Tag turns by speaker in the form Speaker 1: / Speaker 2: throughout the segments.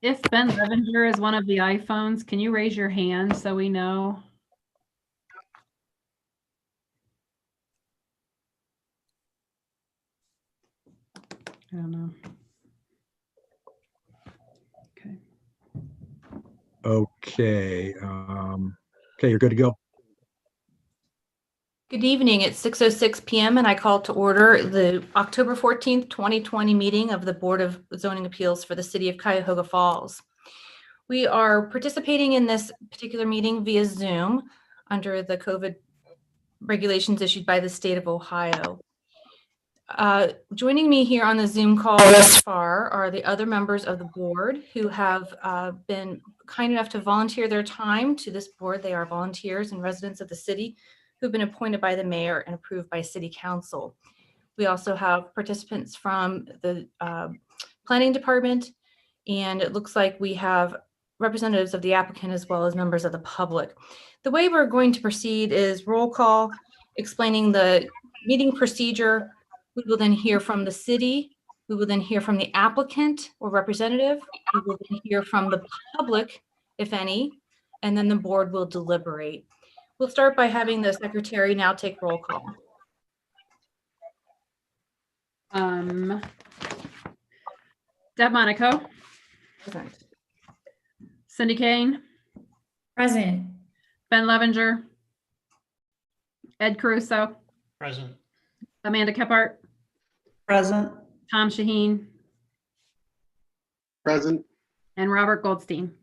Speaker 1: If Ben Levenger is one of the iPhones, can you raise your hand so we know? I don't know. Okay.
Speaker 2: Okay. Okay, you're good to go.
Speaker 3: Good evening. It's 6:06 p.m. and I call to order the October 14th, 2020 meeting of the Board of Zoning Appeals for the City of Cuyahoga Falls. We are participating in this particular meeting via Zoom under the COVID regulations issued by the state of Ohio. Joining me here on the Zoom call thus far are the other members of the board who have been kind enough to volunteer their time to this board. They are volunteers and residents of the city who've been appointed by the mayor and approved by city council. We also have participants from the planning department, and it looks like we have representatives of the applicant as well as members of the public. The way we're going to proceed is roll call, explaining the meeting procedure. We will then hear from the city. We will then hear from the applicant or representative. We will then hear from the public, if any, and then the board will deliberate. We'll start by having the secretary now take roll call.
Speaker 1: Deb Monaco.
Speaker 3: Present.
Speaker 1: Cindy Kane.
Speaker 4: Present.
Speaker 1: Ben Levenger. Ed Caruso.
Speaker 5: Present.
Speaker 1: Amanda Kephart.
Speaker 4: Present.
Speaker 1: Tom Shaheen.
Speaker 6: Present.
Speaker 1: And Robert Goldstein.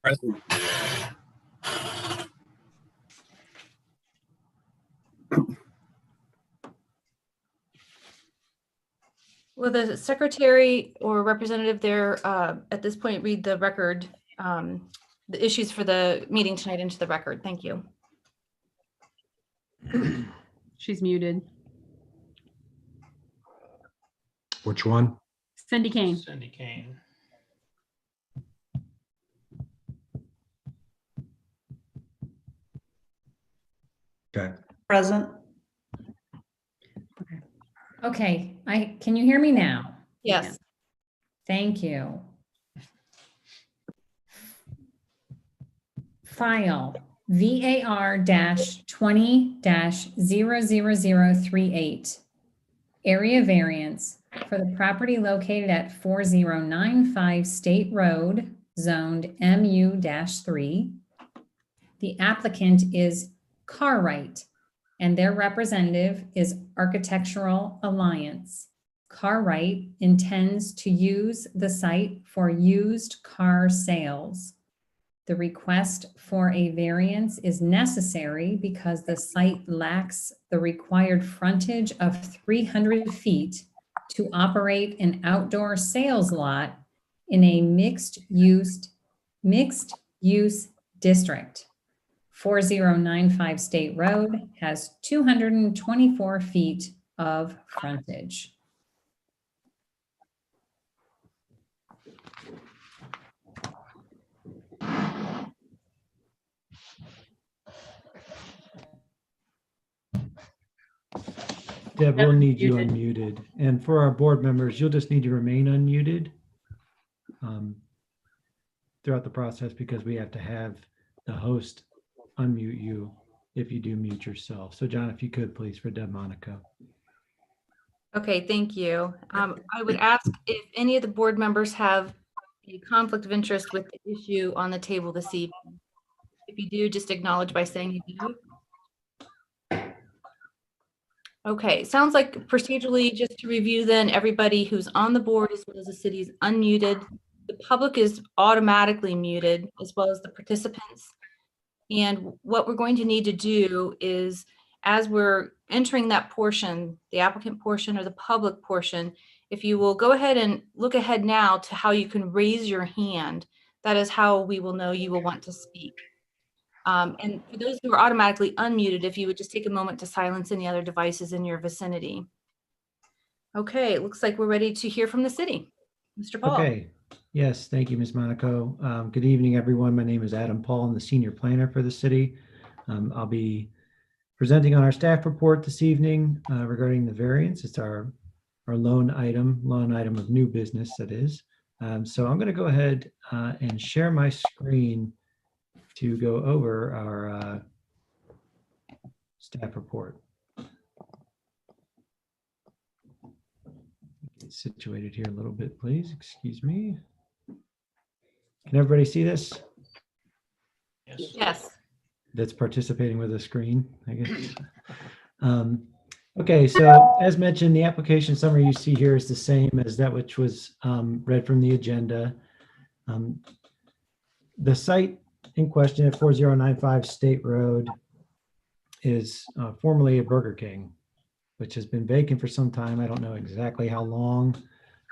Speaker 6: Present.
Speaker 3: Will the secretary or representative there at this point read the record, the issues for the meeting tonight into the record? Thank you.
Speaker 1: She's muted.
Speaker 2: Which one?
Speaker 1: Cindy Kane.
Speaker 5: Cindy Kane.
Speaker 2: Okay.
Speaker 4: Present. Okay, can you hear me now?
Speaker 3: Yes.
Speaker 4: Thank you. File VAR-20-00038. Area variance for the property located at 4095 State Road, zoned MU-3. The applicant is Cartwright, and their representative is Architectural Alliance. Cartwright intends to use the site for used car sales. The request for a variance is necessary because the site lacks the required frontage of 300 feet to operate an outdoor sales lot in a mixed use district. 4095 State Road has 224 feet of frontage.
Speaker 7: Deb, we'll need you unmuted. And for our board members, you'll just need to remain unmuted throughout the process because we have to have the host unmute you if you do mute yourself. So John, if you could please for Deb Monaco.
Speaker 3: Okay, thank you. I would ask if any of the board members have a conflict of interest with the issue on the table this evening. If you do, just acknowledge by saying you do. Okay, sounds like procedurally, just to review then, everybody who's on the board as well as the city is unmuted. The public is automatically muted as well as the participants. And what we're going to need to do is, as we're entering that portion, the applicant portion or the public portion, if you will go ahead and look ahead now to how you can raise your hand, that is how we will know you will want to speak. And for those who are automatically unmuted, if you would just take a moment to silence any other devices in your vicinity. Okay, it looks like we're ready to hear from the city. Mr. Paul.
Speaker 7: Okay. Yes, thank you, Ms. Monaco. Good evening, everyone. My name is Adam Paul. I'm the senior planner for the city. I'll be presenting on our staff report this evening regarding the variance. It's our lone item of new business, that is. So I'm going to go ahead and share my screen to go over our staff report. Get situated here a little bit, please. Excuse me. Can everybody see this?
Speaker 3: Yes.
Speaker 7: That's participating with a screen, I guess. Okay, so as mentioned, the application summary you see here is the same as that which was read from the agenda. The site in question at 4095 State Road is formerly a Burger King, which has been vacant for some time. I don't know exactly how long,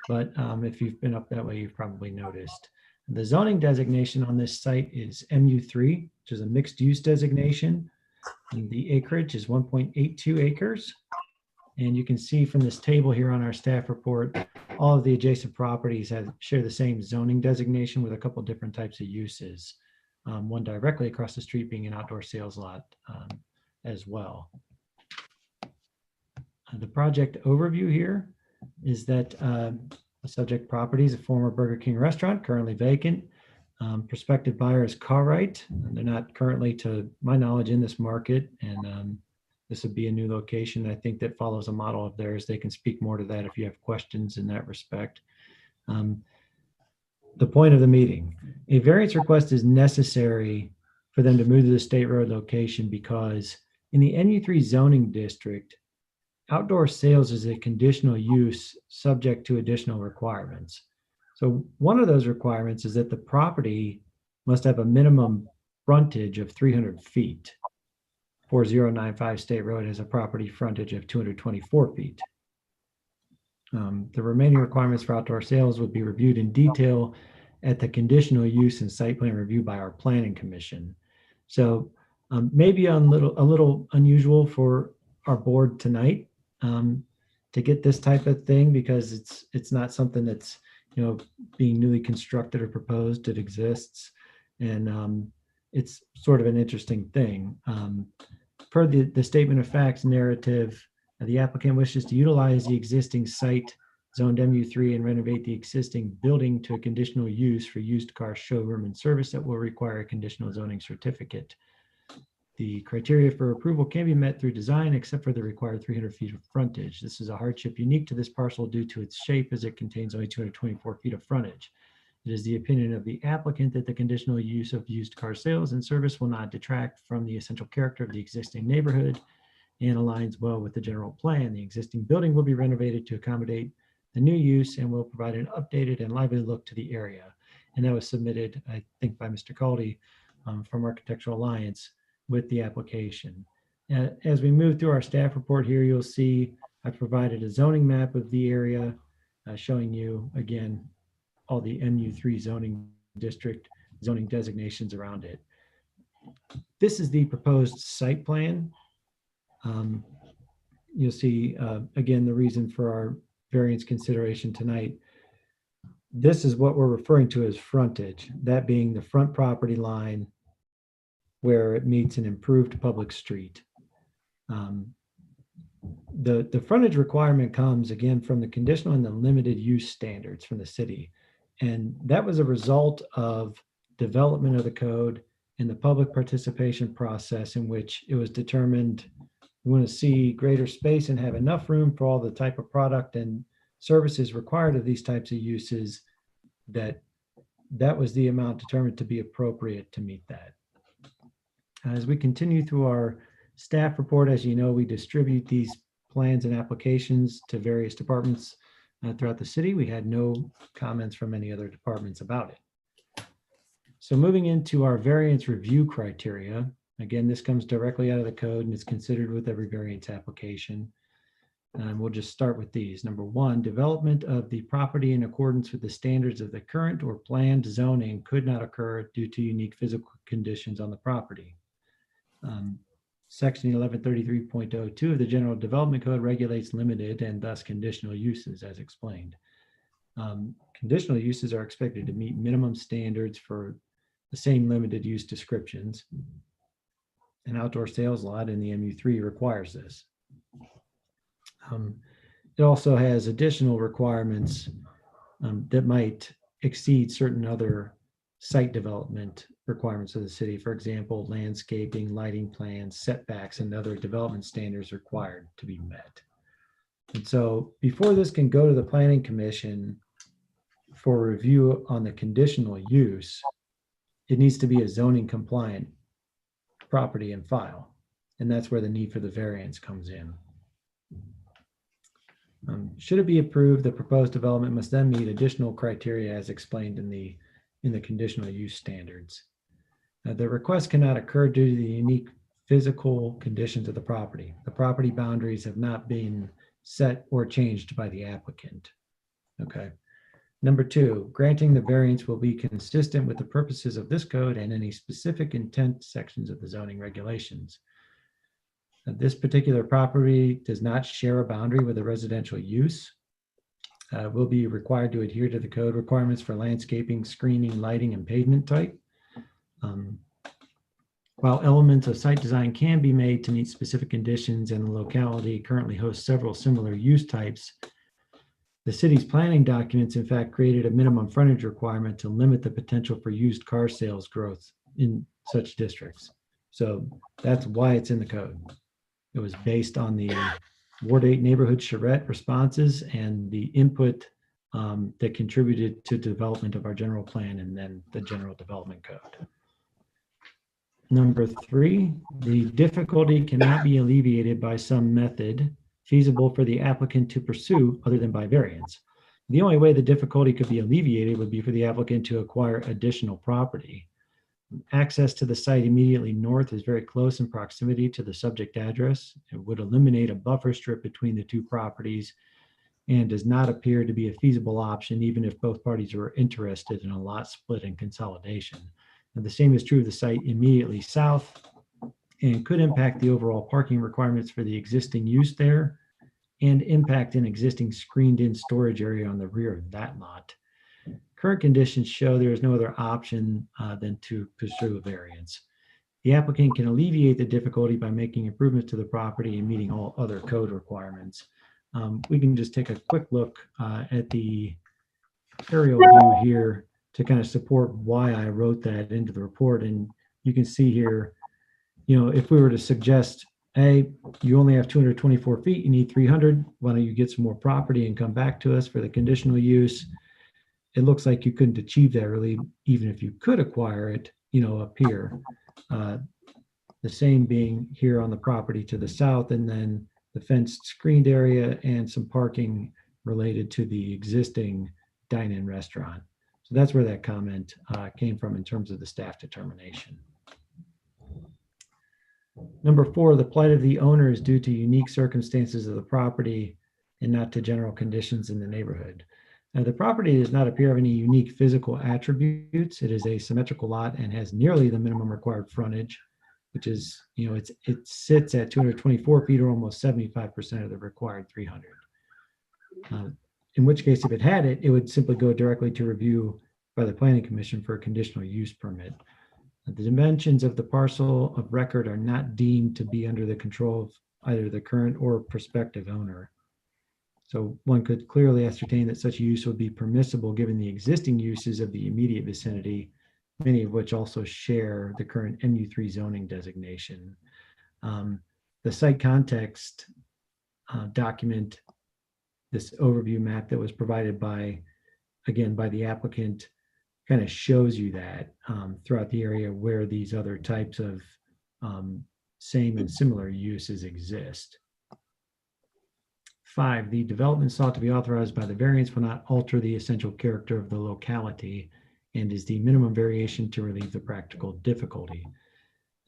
Speaker 7: but if you've been up that way, you've probably noticed. The zoning designation on this site is MU3, which is a mixed use designation. And the acreage is 1.82 acres. And you can see from this table here on our staff report, all of the adjacent properties share the same zoning designation with a couple different types of uses. One directly across the street being an outdoor sales lot as well. The project overview here is that the subject property is a former Burger King restaurant, currently vacant. Prospective buyer is Cartwright. They're not currently, to my knowledge, in this market, and this would be a new location. I think that follows a model of theirs. They can speak more to that if you have questions in that respect. The point of the meeting, a variance request is necessary for them to move to the state road location because in the NU3 zoning district, outdoor sales is a conditional use subject to additional requirements. So one of those requirements is that the property must have a minimum frontage of 300 feet. 4095 State Road has a property frontage of 224 feet. The remaining requirements for outdoor sales would be reviewed in detail at the conditional use and site plan review by our planning commission. So maybe a little unusual for our board tonight to get this type of thing because it's not something that's being newly constructed or proposed. It exists, and it's sort of an interesting thing. Per the statement of facts narrative, the applicant wishes to utilize the existing site zoned MU3 and renovate the existing building to a conditional use for used car showroom and service that will require a conditional zoning certificate. The criteria for approval can be met through design except for the required 300 feet of frontage. This is a hardship unique to this parcel due to its shape as it contains only 224 feet of frontage. It is the opinion of the applicant that the conditional use of used car sales and service will not detract from the essential character of the existing neighborhood and aligns well with the general plan. The existing building will be renovated to accommodate the new use and will provide an updated and lively look to the area. And that was submitted, I think, by Mr. Caldy from Architectural Alliance with the application. As we move through our staff report here, you'll see I've provided a zoning map of the area showing you, again, all the MU3 zoning district zoning designations around it. This is the proposed site plan. You'll see, again, the reason for our variance consideration tonight. This is what we're referring to as frontage, that being the front property line where it meets an improved public street. The frontage requirement comes again from the conditional and the limited use standards from the city. And that was a result of development of the code and the public participation process in which it was determined we want to see greater space and have enough room for all the type of product and services required of these types of uses that was the amount determined to be appropriate to meet that. As we continue through our staff report, as you know, we distribute these plans and applications to various departments throughout the city. We had no comments from any other departments about it. So moving into our variance review criteria, again, this comes directly out of the code and is considered with every variance application. And we'll just start with these. Number one, development of the property in accordance with the standards of the current or planned zoning could not occur due to unique physical conditions on the property. Section 1133.02 of the General Development Code regulates limited and thus conditional uses as explained. Conditional uses are expected to meet minimum standards for the same limited use descriptions. An outdoor sales lot in the MU3 requires this. It also has additional requirements that might exceed certain other site development requirements of the city. For example, landscaping, lighting plans, setbacks, and other development standards required to be met. And so before this can go to the Planning Commission for review on the conditional use, it needs to be a zoning compliant property and file. And that's where the need for the variance comes in. Should it be approved, the proposed development must then meet additional criteria as explained in the conditional use standards. The request cannot occur due to the unique physical conditions of the property. The property boundaries have not been set or changed by the applicant. Okay. Number 2, granting the variance will be consistent with the purposes of this code and any specific intent sections of the zoning regulations. This particular property does not share a boundary with a residential use. Will be required to adhere to the code requirements for landscaping, screening, lighting, and pavement type. While elements of site design can be made to meet specific conditions and the locality currently hosts several similar use types, the city's planning documents, in fact, created a minimum frontage requirement to limit the potential for used car sales growth in such districts. So that's why it's in the code. It was based on the Ward 8 neighborhood charrette responses and the input that contributed to development of our general plan and then the general development code. Number 3, the difficulty cannot be alleviated by some method feasible for the applicant to pursue other than by variance. The only way the difficulty could be alleviated would be for the applicant to acquire additional property. Access to the site immediately north is very close in proximity to the subject address. It would eliminate a buffer strip between the two properties and does not appear to be a feasible option, even if both parties were interested in a lot split and consolidation. And the same is true of the site immediately south and could impact the overall parking requirements for the existing use there and impact an existing screened-in storage area on the rear of that lot. Current conditions show there is no other option than to pursue a variance. The applicant can alleviate the difficulty by making improvements to the property and meeting all other code requirements. We can just take a quick look at the aerial view here to kind of support why I wrote that into the report. And you can see here, you know, if we were to suggest, hey, you only have 224 feet, you need 300, why don't you get some more property and come back to us for the conditional use? It looks like you couldn't achieve that really, even if you could acquire it, you know, up here. The same being here on the property to the south, and then the fenced screened area and some parking related to the existing dine-in restaurant. So that's where that comment came from in terms of the staff determination. Number 4, the plight of the owner is due to unique circumstances of the property and not to general conditions in the neighborhood. Now, the property does not appear to have any unique physical attributes. It is a symmetrical lot and has nearly the minimum required frontage, which is, you know, it sits at 224 feet or almost 75% of the required 300. In which case, if it had it, it would simply go directly to review by the Planning Commission for a conditional use permit. The dimensions of the parcel of record are not deemed to be under the control of either the current or prospective owner. So one could clearly ascertain that such use would be permissible given the existing uses of the immediate vicinity, many of which also share the current MU3 zoning designation. The site context document, this overview map that was provided by, again, by the applicant, kind of shows you that throughout the area where these other types of same and similar uses exist. 5, the development sought to be authorized by the variance will not alter the essential character of the locality and is the minimum variation to relieve the practical difficulty.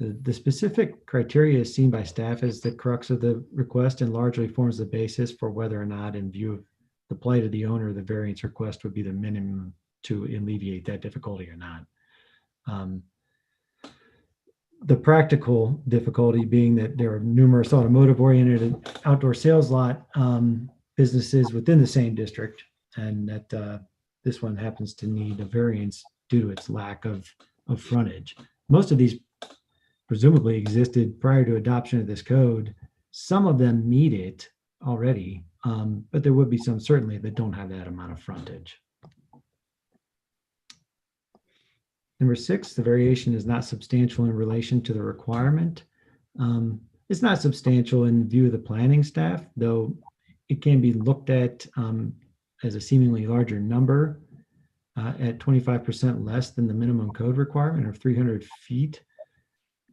Speaker 7: The specific criteria is seen by staff as the crux of the request and largely forms the basis for whether or not, in view of the plight of the owner, the variance request would be the minimum to alleviate that difficulty or not. The practical difficulty being that there are numerous automotive-oriented outdoor sales lot businesses within the same district, and that this one happens to need a variance due to its lack of frontage. Most of these presumably existed prior to adoption of this code. Some of them meet it already, but there would be some certainly that don't have that amount of frontage. Number 6, the variation is not substantial in relation to the requirement. It's not substantial in view of the planning staff, though it can be looked at as a seemingly larger number at 25% less than the minimum code requirement of 300 feet.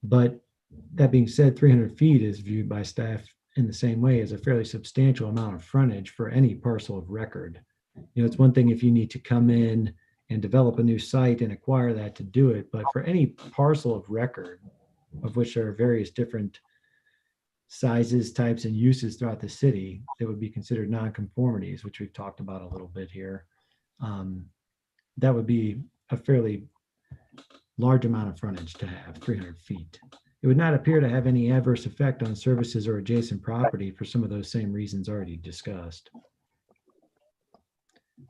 Speaker 7: But that being said, 300 feet is viewed by staff in the same way as a fairly substantial amount of frontage for any parcel of record. It's one thing if you need to come in and develop a new site and acquire that to do it, but for any parcel of record, of which there are various different sizes, types, and uses throughout the city, that would be considered nonconformities, which we've talked about a little bit here. That would be a fairly large amount of frontage to have, 300 feet. It would not appear to have any adverse effect on services or adjacent property for some of those same reasons already discussed.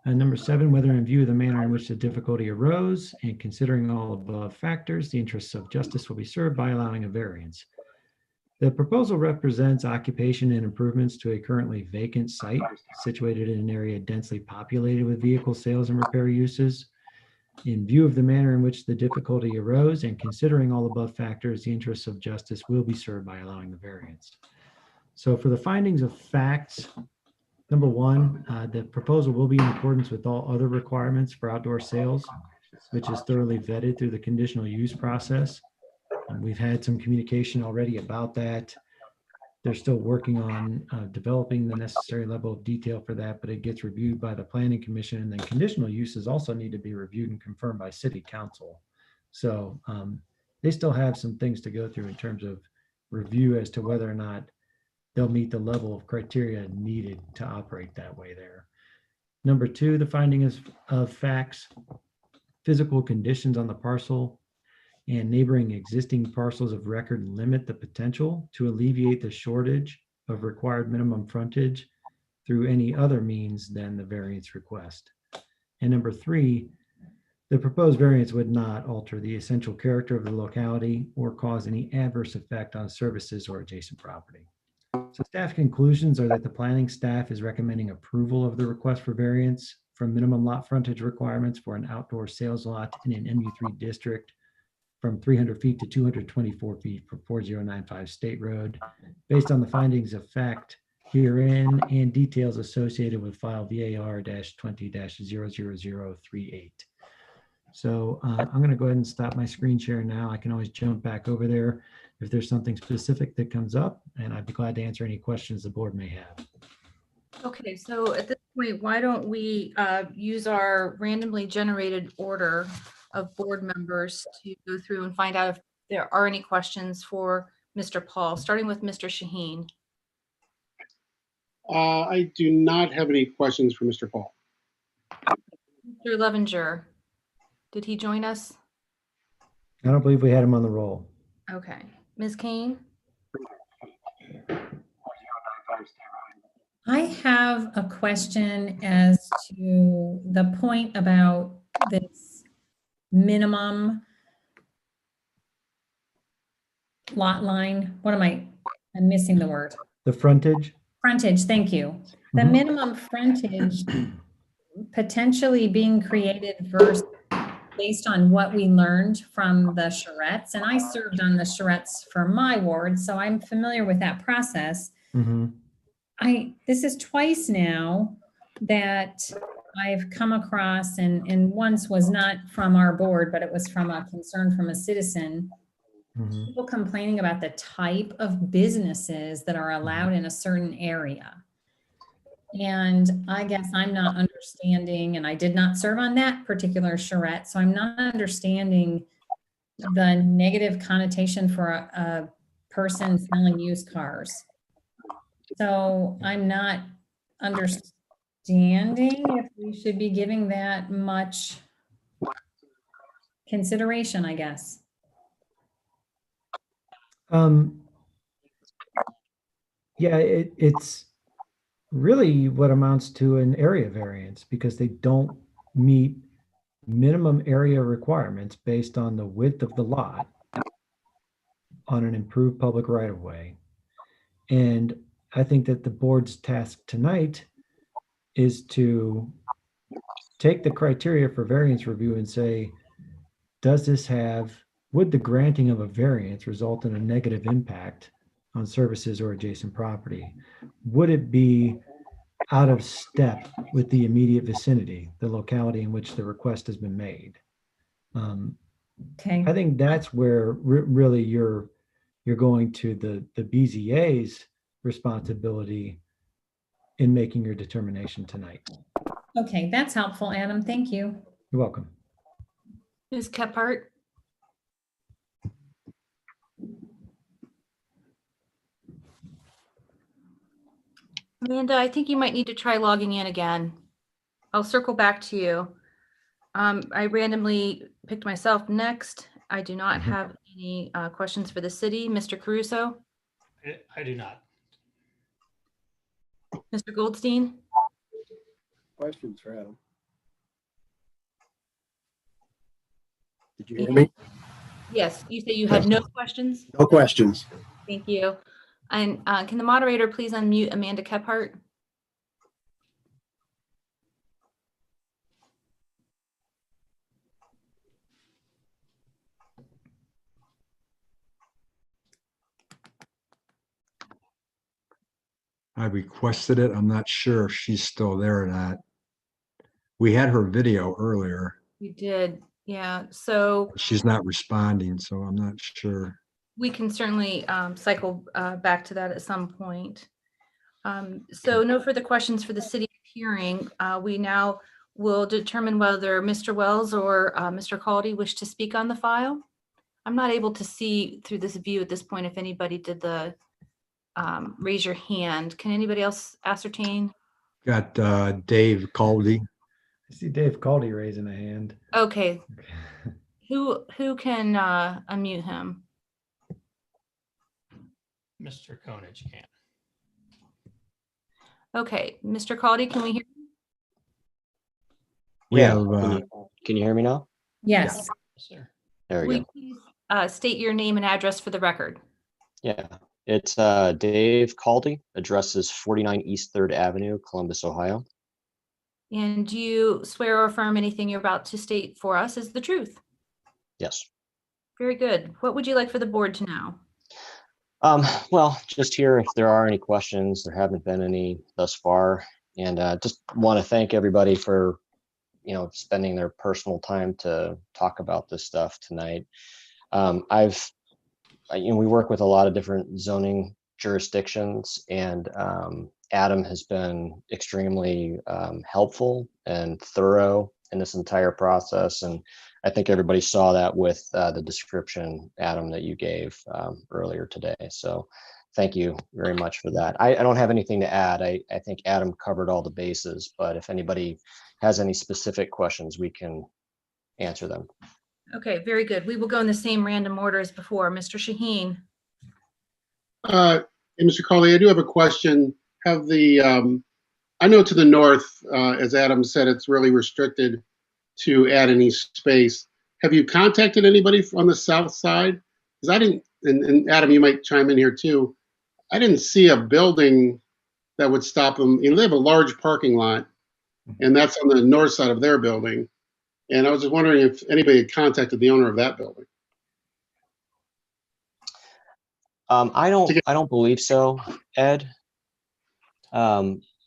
Speaker 7: And number 7, whether in view of the manner in which the difficulty arose and considering all above factors, the interests of justice will be served by allowing a variance. The proposal represents occupation and improvements to a currently vacant site situated in an area densely populated with vehicle sales and repair uses. In view of the manner in which the difficulty arose and considering all above factors, the interests of justice will be served by allowing the variance. So for the findings of facts, number 1, the proposal will be in accordance with all other requirements for outdoor sales, which is thoroughly vetted through the conditional use process. We've had some communication already about that. They're still working on developing the necessary level of detail for that, but it gets reviewed by the Planning Commission, and then conditional uses also need to be reviewed and confirmed by City Council. So they still have some things to go through in terms of review as to whether or not they'll meet the level of criteria needed to operate that way there. Number 2, the finding of facts, physical conditions on the parcel and neighboring existing parcels of record limit the potential to alleviate the shortage of required minimum frontage through any other means than the variance request. And number 3, the proposed variance would not alter the essential character of the locality or cause any adverse effect on services or adjacent property. So staff conclusions are that the planning staff is recommending approval of the request for variance from minimum lot frontage requirements for an outdoor sales lot in an MU3 district from 300 feet to 224 feet for 4095 State Road, based on the findings of fact herein and details associated with file VAR-20-00038. So I'm going to go ahead and stop my screen share now. I can always jump back over there if there's something specific that comes up, and I'd be glad to answer any questions the board may have.
Speaker 3: Okay, so at this point, why don't we use our randomly generated order of board members to go through and find out if there are any questions for Mr. Paul, starting with Mr. Shaheen.
Speaker 5: I do not have any questions for Mr. Paul.
Speaker 3: Mr. Levenger, did he join us?
Speaker 7: I don't believe we had him on the roll.
Speaker 3: Okay. Ms. Kane?
Speaker 4: I have a question as to the point about this minimum lot line. I'm missing the word.
Speaker 7: The frontage?
Speaker 4: Frontage, thank you. The
Speaker 7: Mhm.
Speaker 4: minimum frontage potentially being created based on what we learned from the charrettes. And I served on the charrettes for my ward, so I'm familiar with that process.
Speaker 7: Mm-hmm.
Speaker 4: This is twice now that I've come across, and once was not from our board, but it was from a concern from a citizen,
Speaker 7: Mm-hmm.
Speaker 4: people complaining about the type of businesses that are allowed in a certain area. And I guess I'm not understanding, and I did not serve on that particular charrette, so I'm not understanding the negative connotation for a person selling used cars. So I'm not understanding if we should be giving that much consideration, I guess.
Speaker 7: Yeah, it's really what amounts to an area variance because they don't meet minimum area requirements based on the width of the lot on an improved public right of way. And I think that the board's task tonight is to take the criteria for variance review and say, would the granting of a variance result in a negative impact on services or adjacent property? Would it be out of step with the immediate vicinity, the locality in which the request has been made?
Speaker 4: Okay.
Speaker 7: I think that's where really you're going to the BZA's responsibility in making your determination tonight.
Speaker 4: Okay, that's helpful, Adam. Thank you.
Speaker 7: You're welcome.
Speaker 3: Ms. Kephart? Amanda, I think you might need to try logging in again. I'll circle back to you. I randomly picked myself next. I do not have any questions for the city. Mr. Caruso?
Speaker 6: I do not.
Speaker 3: Mr. Goldstein?
Speaker 8: Questions for Adam? Did you hear me?
Speaker 3: Yes, you say you had no questions?
Speaker 8: No questions.
Speaker 3: Thank you. And can the moderator please unmute Amanda Kephart?
Speaker 2: I requested it. I'm not sure if she's still there or not. We had her video earlier.
Speaker 3: You did, yeah. So
Speaker 2: She's not responding, so I'm not sure.
Speaker 3: we can certainly cycle back to that at some point. So no further questions for the city hearing. We now will determine whether Mr. Wells or Mr. Caldy wish to speak on the file. I'm not able to see through this view at this point if anybody did the raise your hand. Can anybody else ascertain?
Speaker 2: Got Dave Caldy.
Speaker 7: I see Dave Caldy raising a hand.
Speaker 3: Okay, who can unmute him?
Speaker 6: Mr. Konich can.
Speaker 3: Okay, Mr. Caldy, can we hear?
Speaker 2: We
Speaker 9: Yeah,
Speaker 2: have
Speaker 9: can you hear me now?
Speaker 4: Yes.
Speaker 6: Yes, sir.
Speaker 9: There we
Speaker 3: Will
Speaker 9: go.
Speaker 3: you please state your name and address for the record?
Speaker 9: Yeah, it's Dave Caldy. Address is 49 East 3rd Avenue, Columbus, Ohio.
Speaker 3: And do you swear or affirm anything you're about to state for us is the truth?
Speaker 9: Yes.
Speaker 3: Very good. What would you like for the board to know?
Speaker 9: Well, just here, if there are any questions, there haven't been any thus far. And just want to thank everybody for, spending their personal time to talk about this stuff tonight. We work with a lot of different zoning jurisdictions, and Adam has been extremely helpful and thorough in this entire process. And I think everybody saw that with the description, Adam, that you gave earlier today. So thank you very much for that. I don't have anything to add. I think Adam covered all the bases, but if anybody has any specific questions, we can answer them.
Speaker 3: Okay, very good. We will go in the same random order as before. Mr. Shaheen.
Speaker 5: Hey, Mr. Colley, I do have a question. I know to the north, as Adam said, it's really restricted to add any space. Have you contacted anybody on the south side? Because I didn't, and Adam, you might chime in here too. I didn't see a building that would stop them. They have a large parking lot, and that's on the north side of their building. And I was just wondering if anybody had contacted the owner of that building.
Speaker 9: I don't believe so, Ed.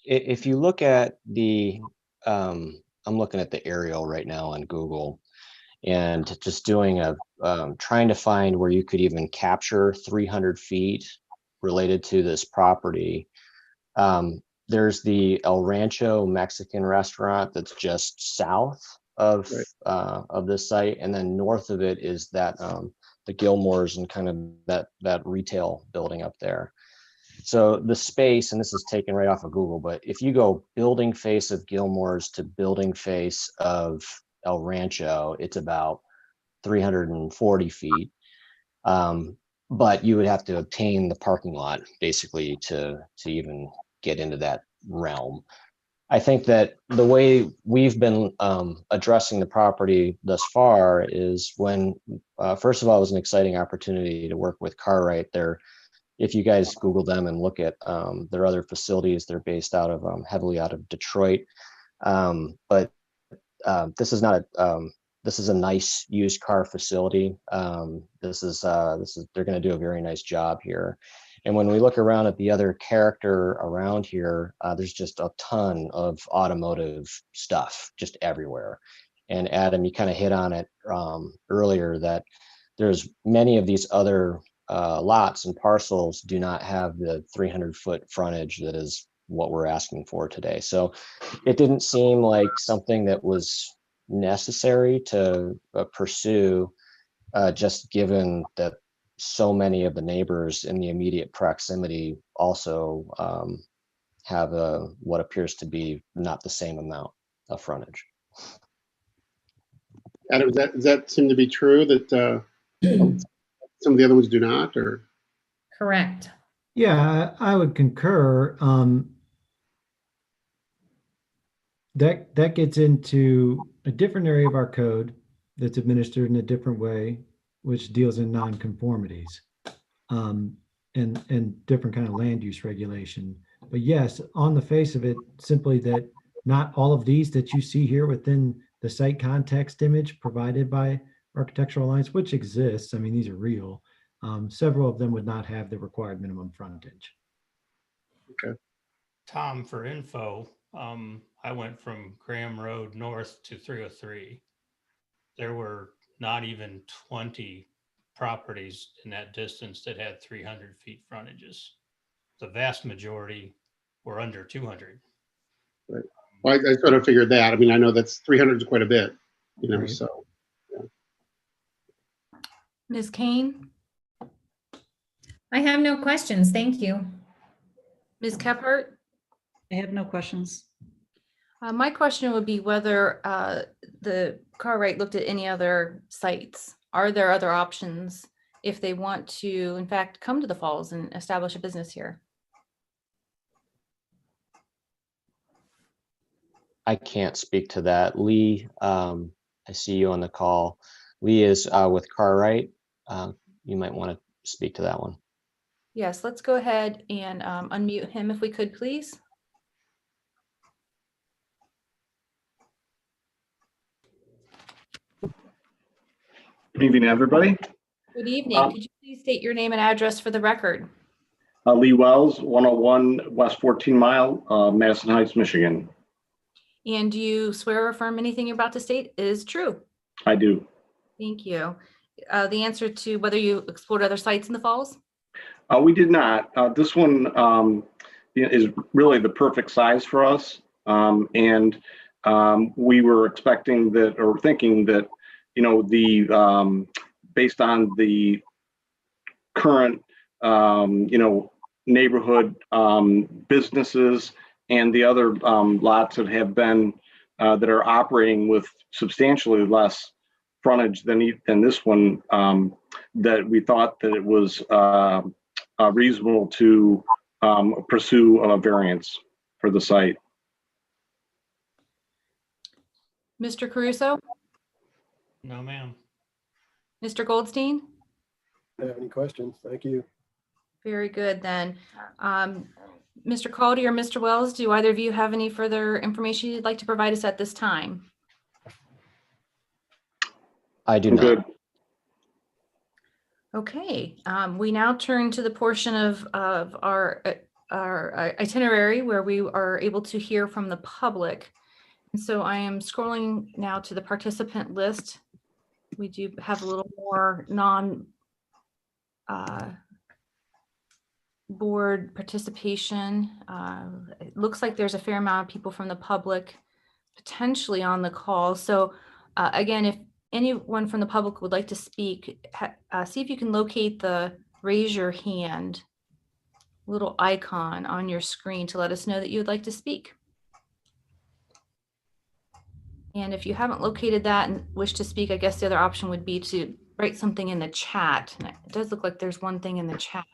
Speaker 9: If you look at I'm looking at the aerial right now on Google, and just doing trying to find where you could even capture 300 feet related to this property. There's the El Rancho Mexican restaurant that's just south of this site, and then north of it is that the Gilmores and kind of that retail building up there. So the space, and this is taken right off of Google, but if you go building face of Gilmore's to building face of El Rancho, it's about 340 feet. But you would have to obtain the parking lot basically to even get into that realm. I think that the way we've been addressing the property thus far is when, first of all, it was an exciting opportunity to work with Cartwright. If you guys Google them and look at their other facilities, they're based out of heavily out of Detroit. But this is not this is a nice used car facility. They're going to do a very nice job here. And when we look around at the other character around here, there's just a ton of automotive stuff just everywhere. And Adam, you kind of hit on it earlier that there's many of these other lots and parcels do not have the 300-foot frontage that is what we're asking for today. So it didn't seem like something that was necessary to pursue, just given that so many of the neighbors in the immediate proximity also have what appears to be not the same amount of frontage.
Speaker 5: Adam, does that seem to be true that some of the other ones do not, or?
Speaker 4: Correct.
Speaker 7: Yeah, I would concur. That gets into a different area of our code that's administered in a different way, which deals in nonconformities, and different kind of land use regulation. But yes, on the face of it, simply that not all of these that you see here within the site context image provided by Architectural Alliance, which exists, I mean, these are real, several of them would not have the required minimum frontage.
Speaker 5: Okay.
Speaker 6: Tom, for info, I went from Graham Road north to 303. There were not even 20 properties in that distance that had 300 feet frontages. The vast majority were under 200.
Speaker 5: Right. Well, I sort of figured that. I mean, I know that's 300 is quite a bit, you know,
Speaker 7: Right.
Speaker 5: so.
Speaker 3: Ms. Kane,
Speaker 4: I have no questions. Thank you.
Speaker 3: Ms. Kephart?
Speaker 10: I have no questions.
Speaker 3: My question would be whether the Cartwright looked at any other sites. Are there other options if they want to, in fact, come to the Falls and establish a business here?
Speaker 9: I can't speak to that. Lee, I see you on the call. Lee is with Cartwright. You might want to speak to that one.
Speaker 3: Yes, let's go ahead and unmute him if we could, please.
Speaker 11: Good evening, everybody.
Speaker 3: Good evening. Could you please state your name and address for the record?
Speaker 11: Lee Wells, 101 West 14 Mile, Madison Heights, Michigan.
Speaker 3: And do you swear or affirm anything you're about to state is true?
Speaker 11: I do.
Speaker 3: Thank you. The answer to whether you explored other sites in the Falls?
Speaker 11: We did not. This one is really the perfect size for us. And we were expecting that, or thinking that, you know, the based on the current, you know, neighborhood businesses and the other lots that have been that are operating with substantially less frontage than this one, that we thought that it was reasonable to pursue a variance for the site.
Speaker 3: Mr. Caruso?
Speaker 6: No, ma'am.
Speaker 3: Mr. Goldstein?
Speaker 8: I don't have any questions. Thank you.
Speaker 3: Very good then. Mr. Caldy or Mr. Wells, do either of you have any further information you'd like to provide us at this time?
Speaker 9: I do
Speaker 11: I'm
Speaker 9: not.
Speaker 11: good.
Speaker 3: Okay, we now turn to the portion of our itinerary where we are able to hear from the public. And so I am scrolling now to the participant list. We do have a little more board participation. It looks like there's a fair amount of people from the public potentially on the call. So again, if anyone from the public would like to speak, see if you can locate the raise your hand little icon on your screen to let us know that you would like to speak. And if you haven't located that and wish to speak, I guess the other option would be to write something in the chat. And it does look like there's one thing in the chat.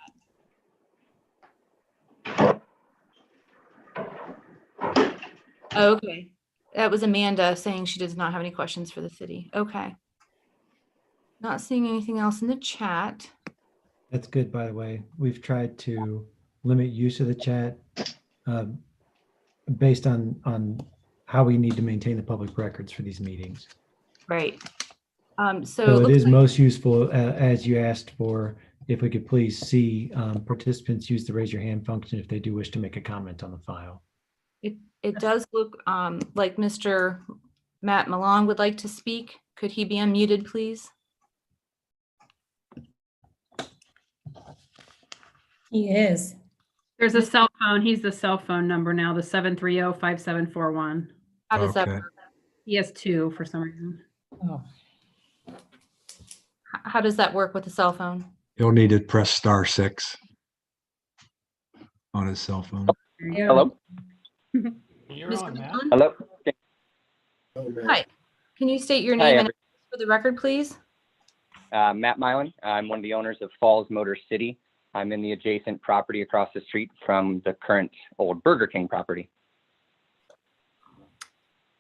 Speaker 3: Oh, okay. That was Amanda saying she does not have any questions for the city. Okay. Not seeing anything else in the chat.
Speaker 7: That's good, by the way. We've tried to limit use of the chat based on how we need to maintain the public records for these meetings.
Speaker 3: Right. So
Speaker 7: So
Speaker 3: it
Speaker 7: it
Speaker 3: looks
Speaker 7: is
Speaker 3: like,
Speaker 7: most useful, as you asked for, if we could please see participants use the raise your hand function if they do wish to make a comment on the file.
Speaker 3: it does look like Mr. Matt Malone would like to speak. Could he be unmuted, please?
Speaker 4: He is.
Speaker 1: There's a cell phone. He's the cell phone number now, the 730-5741.
Speaker 3: How does that
Speaker 2: Okay.
Speaker 3: work?
Speaker 1: He has two for some reason.
Speaker 4: Oh,
Speaker 3: How does that work with the cell phone?
Speaker 2: He'll need to press *6 on his cell phone.
Speaker 1: There you go.
Speaker 12: Hello?
Speaker 6: You're
Speaker 3: Mr.
Speaker 6: on, Matt.
Speaker 3: Malone?
Speaker 12: Hello?
Speaker 8: Oh, man.
Speaker 3: Hi. Can you state your
Speaker 12: Hi,
Speaker 3: name and address for the record, please?
Speaker 12: Matt Milan. I'm one of the owners of Falls Motor City. I'm in the adjacent property across the street from the current old Burger King property.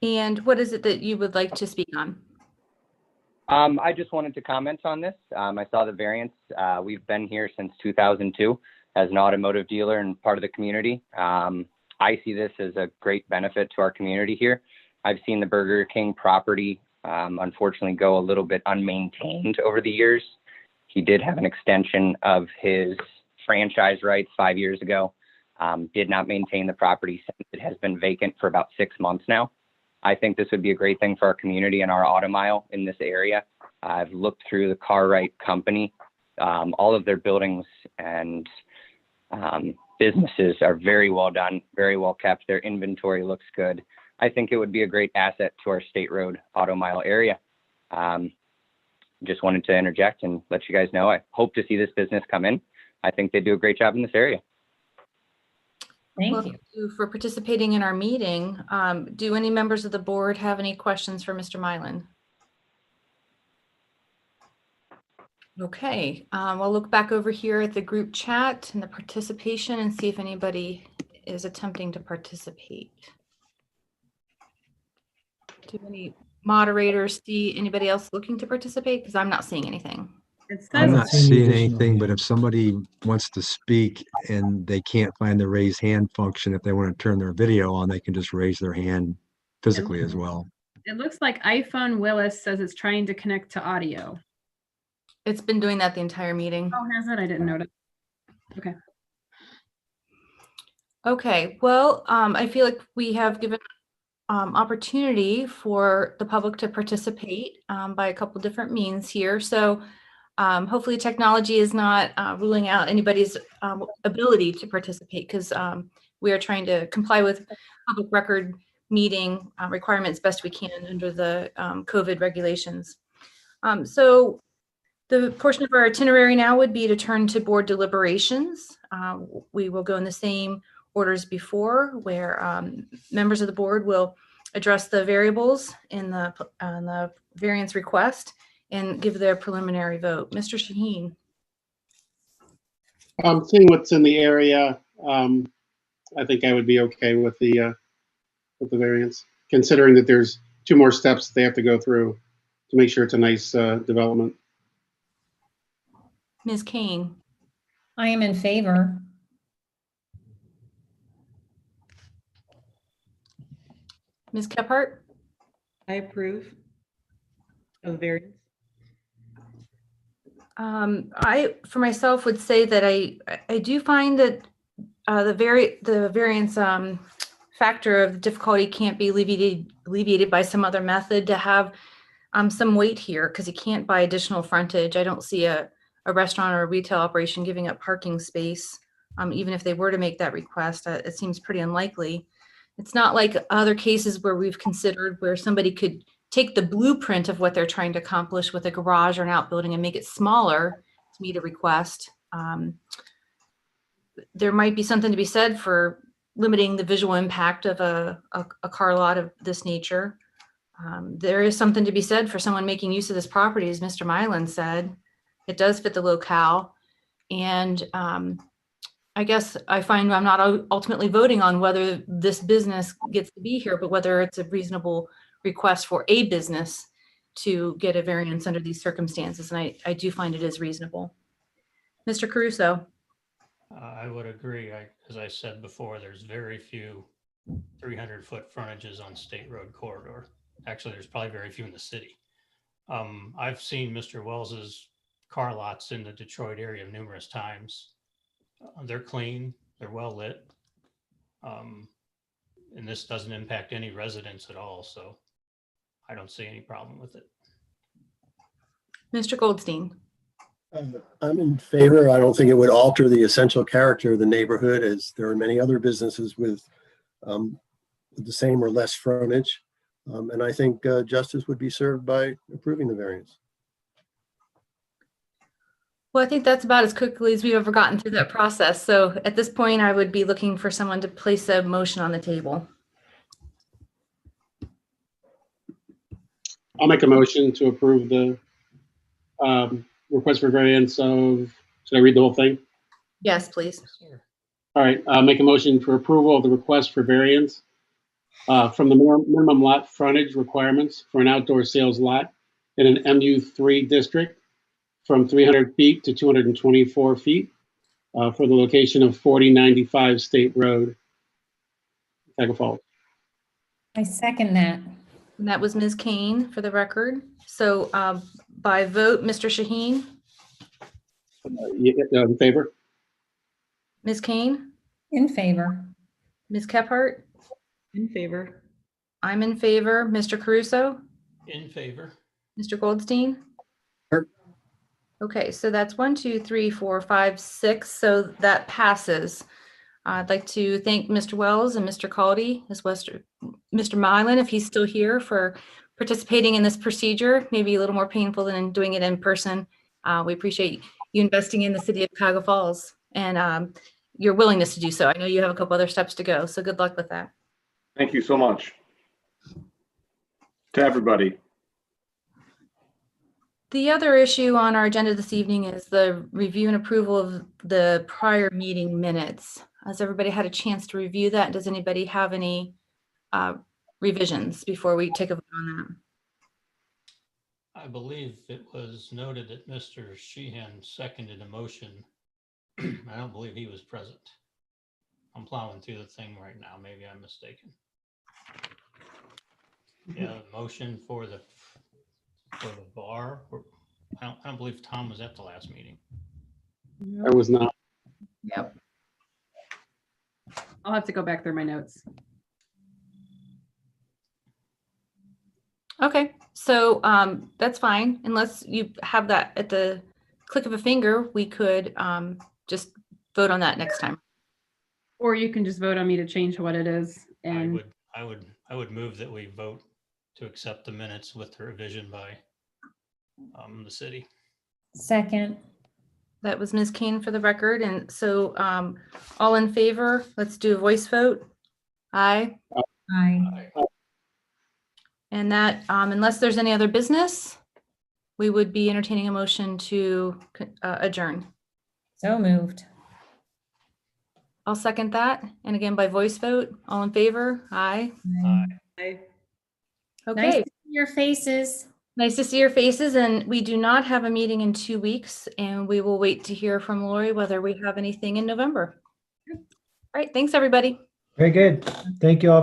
Speaker 3: And what is it that you would like to speak on?
Speaker 12: I just wanted to comment on this. I saw the variance. We've been here since 2002 as an automotive dealer and part of the community. I see this as a great benefit to our community here. I've seen the Burger King property unfortunately go a little bit unmaintained over the years. He did have an extension of his franchise rights 5 years ago, did not maintain the property since it has been vacant for about 6 months now. I think this would be a great thing for our community and our auto mile in this area. I've looked through the Cartwright company. All of their buildings and businesses are very well done, very well kept. Their inventory looks good. I think it would be a great asset to our state road auto mile area. Just wanted to interject and let you guys know I hope to see this business come in. I think they do a great job in this area.
Speaker 4: thank
Speaker 3: Well,
Speaker 4: you.
Speaker 3: thank you for participating in our meeting. Do any members of the board have any questions for Mr. Milan? Okay, we'll look back over here at the group chat and the participation and see if anybody is attempting to participate. Do any moderators see anybody else looking to participate? Because I'm not seeing anything.
Speaker 1: It
Speaker 2: I'm
Speaker 1: says
Speaker 2: not
Speaker 7: see any
Speaker 2: seeing
Speaker 7: additional
Speaker 2: anything, but
Speaker 7: hands.
Speaker 2: if somebody wants to speak and they can't find the raise hand function, if they want to turn their video on, they can just raise their hand physically as well.
Speaker 1: it looks like iPhone Willis says it's trying to connect to audio.
Speaker 3: It's been doing that the entire meeting.
Speaker 1: Oh, has it? I didn't notice. Okay.
Speaker 3: Okay, well, I feel like we have given opportunity for the public to participate by a couple different means here. So hopefully technology is not ruling out anybody's ability to participate, because we are trying to comply with public record meeting requirements best we can under the COVID regulations. So the portion of our itinerary now would be to turn to board deliberations. We will go in the same orders before, where members of the board will address the variables in the variance request and give their preliminary vote. Mr. Shaheen.
Speaker 5: Seeing what's in the area, I think I would be okay with the variance, considering that there's 2 more steps they have to go through to make sure it's a nice development.
Speaker 3: Ms. Kane.
Speaker 4: I am in favor.
Speaker 3: Ms. Kephart.
Speaker 10: I approve of variance.
Speaker 3: I, for myself, would say that I do find that the variance factor of difficulty can't be alleviated by some other method to have some weight here, because you can't buy additional frontage. I don't see a restaurant or a retail operation giving up parking space, even if they were to make that request. It seems pretty unlikely. It's not like other cases where we've considered where somebody could take the blueprint of what they're trying to accomplish with a garage or an outbuilding and make it smaller to meet a request. There might be something to be said for limiting the visual impact of a car lot of this nature. There is something to be said for someone making use of this property, as Mr. Milan said. It does fit the locale. And I guess I find I'm not ultimately voting on whether this business gets to be here, but whether it's a reasonable request for a business to get a variance under these circumstances. And I do find it is reasonable. Mr. Caruso.
Speaker 6: I would agree. As I said before, there's very few 300-foot frontages on State Road corridor. Actually, there's probably very few in the city. I've seen Mr. Wells's car lots in the Detroit area numerous times. They're clean, they're well lit. And this doesn't impact any residents at all, so I don't see any problem with it.
Speaker 3: Mr. Goldstein.
Speaker 8: I'm in favor. I don't think it would alter the essential character of the neighborhood, as there are many other businesses with the same or less frontage. And I think justice would be served by approving the variance.
Speaker 3: Well, I think that's about as quickly as we've ever gotten through that process. So at this point, I would be looking for someone to place a motion on the table.
Speaker 5: I'll make a motion to approve the request for variance of, should I read the whole thing?
Speaker 3: Yes, please.
Speaker 5: All right, make a motion for approval of the request for variance from the minimum lot frontage requirements for an outdoor sales lot in an MU3 district from 300 feet to 224 feet for the location of 4095 State Road, Niagara Falls.
Speaker 4: I second that.
Speaker 3: And that was Ms. Kane for the record. So by vote, Mr. Shaheen,
Speaker 5: In favor?
Speaker 3: Ms. Kane,
Speaker 4: In favor.
Speaker 3: Ms. Kephart,
Speaker 10: In favor.
Speaker 3: I'm in favor. Mr. Caruso,
Speaker 6: In favor.
Speaker 3: Mr. Goldstein.
Speaker 8: Sure.
Speaker 3: Okay, so that's 1, 2, 3, 4, 5, 6. So that passes. I'd like to thank Mr. Wells and Mr. Caldy, as well as Mr. Mylan, if he's still here, for participating in this procedure, maybe a little more painful than doing it in person. We appreciate you investing in the city of Cuyahoga Falls and your willingness to do so. I know you have a couple other steps to go, so good luck with that.
Speaker 11: Thank you so much to everybody.
Speaker 3: The other issue on our agenda this evening is the review and approval of the prior meeting minutes. Has everybody had a chance to review that? Does anybody have any revisions before we take a vote on that?
Speaker 6: I believe it was noted that Mr. Sheehan seconded a motion. I don't believe he was present. I'm plowing through the thing right now. Maybe I'm mistaken. Yeah, motion for the bar. I don't believe Tom was at the last meeting.
Speaker 5: I was not.
Speaker 1: Yep. I'll have to go back through my notes.
Speaker 3: Okay, so that's fine. Unless you have that at the click of a finger, we could just vote on that next time.
Speaker 1: Or you can just vote on me to change what it is. And
Speaker 6: I would move that we vote to accept the minutes with the revision by the city.
Speaker 4: Second.
Speaker 3: That was Ms. Kane for the record. And so all in favor, let's do a voice vote. Aye.
Speaker 4: Aye.
Speaker 3: And that, unless there's any other business, we would be entertaining a motion to adjourn.
Speaker 4: So moved.
Speaker 3: I'll second that. And again, by voice vote, all in favor? Aye.
Speaker 6: Aye.
Speaker 10: Aye.
Speaker 3: Okay.
Speaker 4: Nice to see your faces.
Speaker 3: Nice to see your faces, and we do not have a meeting in 2 weeks, and we will wait to hear from Lori whether we have anything in November. All right, thanks, everybody.
Speaker 7: Very good. Thank you all very